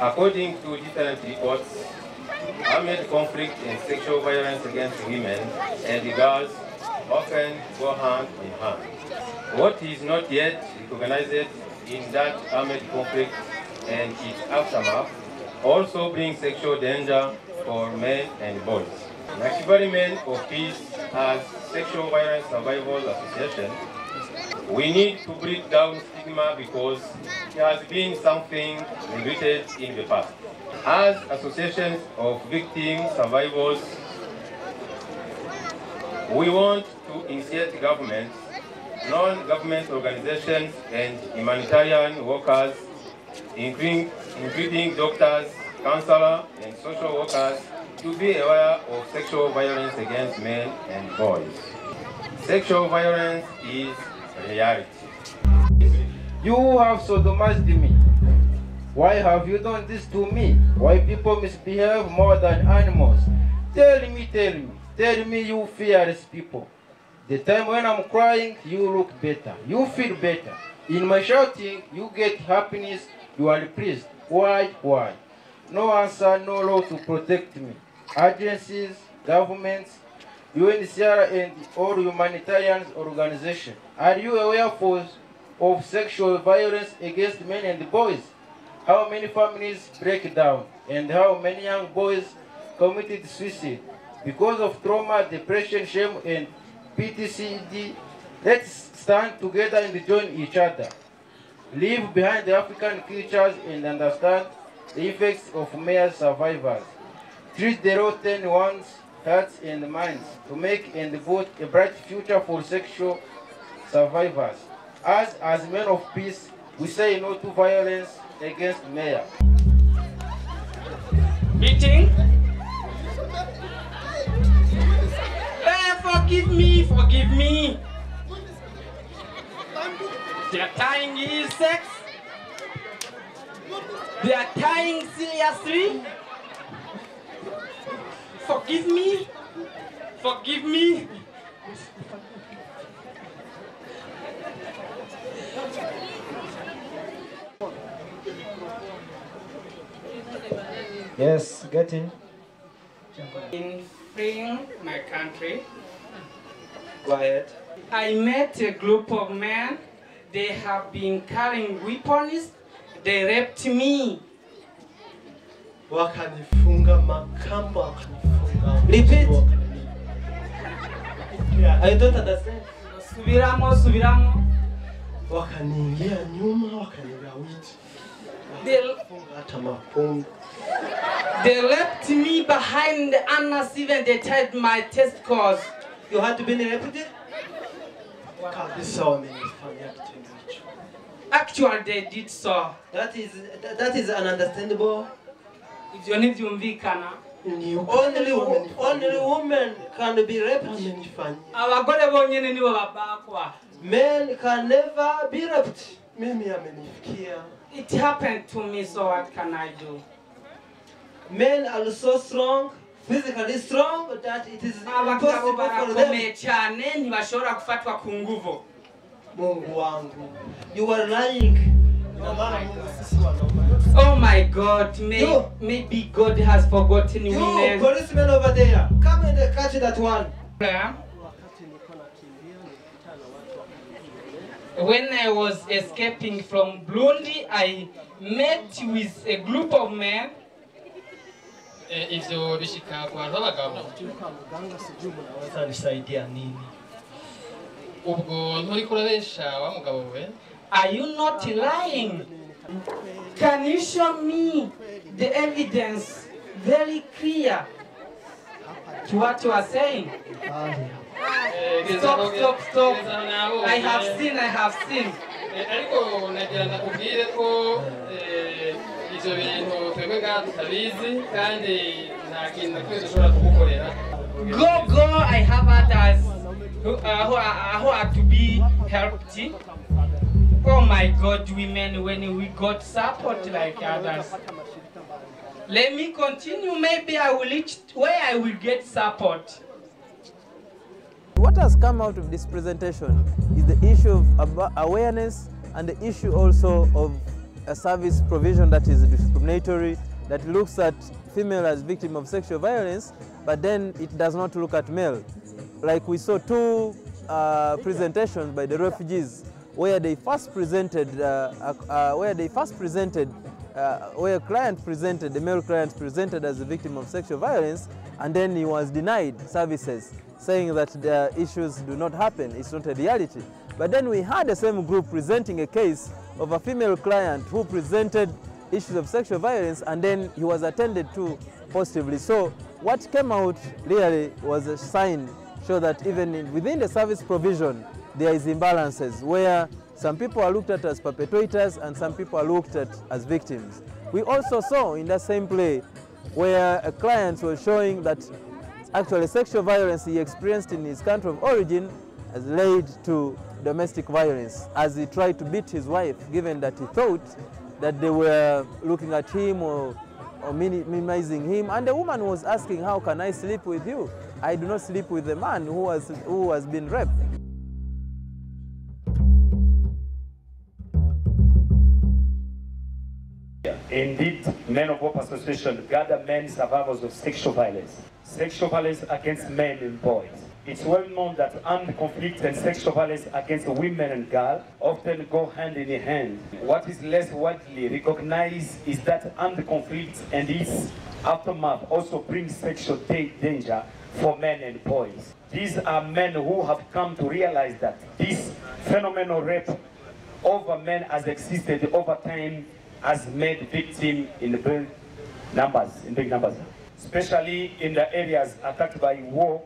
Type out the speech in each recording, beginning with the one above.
According to different reports, armed conflict and sexual violence against women and girls often go hand in hand. What is not yet recognized in that armed conflict and its aftermath also brings sexual danger for men and boys. Nakibali Men for Peace as Sexual Violence Survivors Association, we need to break down stigma because it has been something neglected in the past. As associations of victim survivors, we want to initiate governments, non-government organizations, and humanitarian workers, including doctors, counselors, and social workers, to be aware of sexual violence against men and boys. Sexual violence is reality. You have sodomized me. Why have you done this to me? Why people misbehave more than animals? Tell me, you fearless people. The time when I'm crying, you look better. You feel better. In my shouting, you get happiness. You are pleased. Why? No answer, no law to protect me. Agencies, governments, UNHCR and all humanitarian organizations. Are you aware of sexual violence against men and boys? How many families break down and how many young boys committed suicide because of trauma, depression, shame, and PTSD? Let's stand together and join each other. Leave behind the African cultures and understand the effects of male survivors. Treat the rotten ones, hearts and minds, to make and vote a bright future for sexual survivors. As men of peace, we say no to violence against male. Meeting? Forgive me. They are tying is sex. They are tying seriously. Forgive me. Yes, get in. In freeing my country, Go ahead. I met a group of men. They have been carrying weapons. They raped me. Wakanifunga makamba, wakanifunga. Repeat. I don't understand. Subiramo. Wakaniingia nyuma, wakaniga witi. They left me behind the anus, even they tied my testicles. You had to be raped? Actually, they did so. That is ununderstandable. Only women can be raped. Men can never be raped. It happened to me, so what can I do? Men are so strong, physically strong, that it is impossible for them. Mungu wangu, you are lying. Oh my God, maybe God has forgotten you. women. Policeman over there, come and catch that one. When I was escaping from Burundi, I met with a group of men. Are you not lying? Can you show me the evidence very clear to what you are saying? Stop. I have seen. Go, I have others who are to be helped. Oh my God, women, when we got support like others. Let me continue, maybe I will reach where I will get support. What has come out of this presentation is the issue of awareness and the issue also of a service provision that is discriminatory, that looks at female as victim of sexual violence, but then it does not look at male. Like we saw two presentations by the refugees where a client presented, the male client presented as a victim of sexual violence, and then he was denied services, saying that the issues do not happen, it's not a reality. But then we had the same group presenting a case of a female client who presented issues of sexual violence, and then he was attended to positively. So what came out really was a sign, show that even within the service provision, there is imbalances where some people are looked at as perpetrators and some people are looked at as victims. We also saw in that same play where a client was showing that actually sexual violence he experienced in his country of origin has led to domestic violence as he tried to beat his wife, given that he thought that they were looking at him or minimizing him. And the woman was asking, how can I sleep with you? I do not sleep with the man who has been raped. Indeed, Men of Hope Association gather men survivors of sexual violence against men and boys. It's well known that armed conflict and sexual violence against women and girls often go hand in hand. What is less widely recognized is that armed conflict and its aftermath also brings sexual danger for men and boys. These are men who have come to realize that this phenomenal rape over men has existed over time, has made victims in big numbers, especially in the areas attacked by war,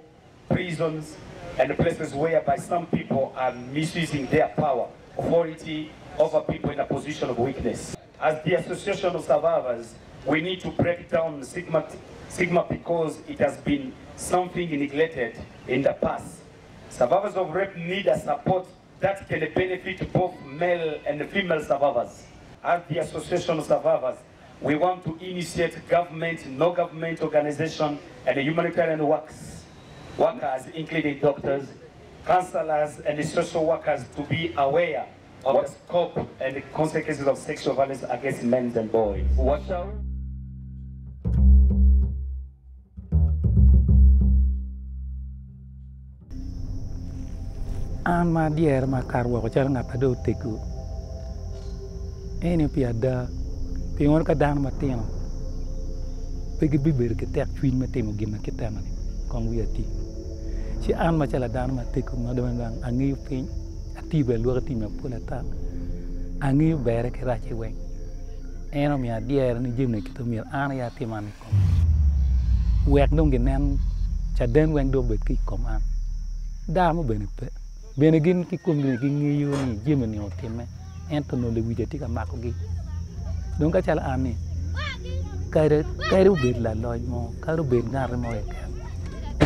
prisons, and places whereby some people are misusing their power, authority over people in a position of weakness. As the Association of Survivors, we need to break down stigma because it has been something neglected in the past. Survivors of rape need a support that can benefit both male and female survivors. As the Association of Survivors, we want to initiate government, no-government organization, and humanitarian workers, including doctors, counselors, and social workers, to be aware of the scope and the consequences of sexual violence against men and boys. Watch out. An ma dier ma karwa ko chal ngapa do teku eni piada pingon ka dan matino pegi biber ke tek twin matimo gima kitama ni kong wiati si an ma chala dan ma teku ma do nang angi pin ati be lu ati ma pula ta angi bere ke ra che wen eno mi dier ni jimne kito mi an ya timan ko wek dong genen cha den wen do bet ki kom an da mo bene pe benegin ki kumni ki ngiyo ni jimni otime ento no le wijati ka makogi don ka chala ani kairu bet la loj mo kairu bet ngar mo ek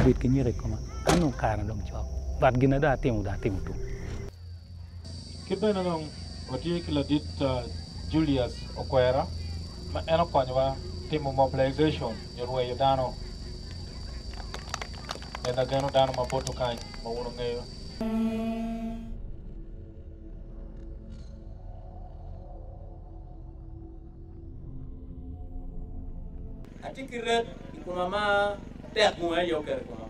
bet ki nyere koma anu kana dong chok bat gina da timu tu kibena nong wati kila dit Julius Okwera ma eno kwanywa timu mobilization yorwe yodano ena gano dano maboto kai ma uno ngeyo Atikiret ikumama tek mo yo ker ko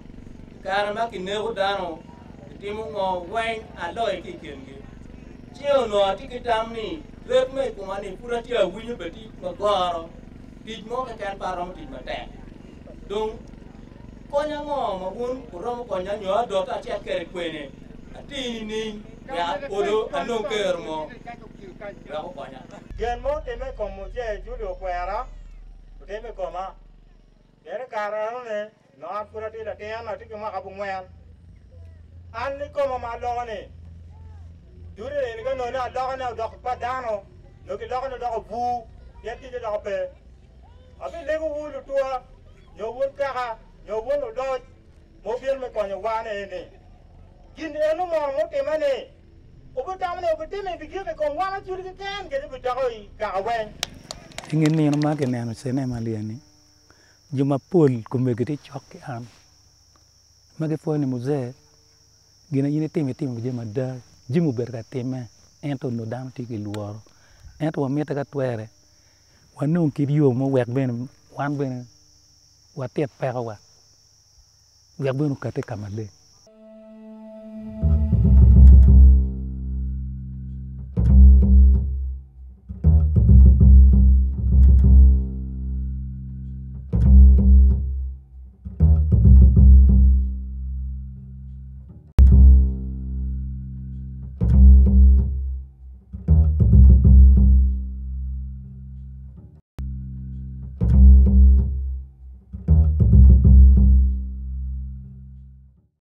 karama kinego dano timu ngo wen aloy kikengi chio no atikitamni ret me kumani purati awinyo beti magoro tij mo ka kan parom tij matek dong konya ngo magun kurom konya nyo do ta chet ker kwene atini ni ya odo anon ker mo ya ko konya gen mo teme como je Julio Kwera teme koma kere karano ne no apurati la teana tiki ma kabungwen an ni koma ma logone dure ne ga no na logone do padano no ki logone do bu yeti de do pe abi lego wulu tua yo wul kaka yo wulu do mo bien me konya wane ne ginde no mo teme ne obutamne obuteme bigire ko wana churi ken ke butagoy ka wen ingin ni ma ke neno sene maliani juma pol kumegiti choke an mage fo ni muze gina yini timi jema da jimu berga teme ento no dam tiki luoro ento wa mita ka twere wa nung kid yo mo wek ben wan ben wa tiet peko wa wek ben ukate kamade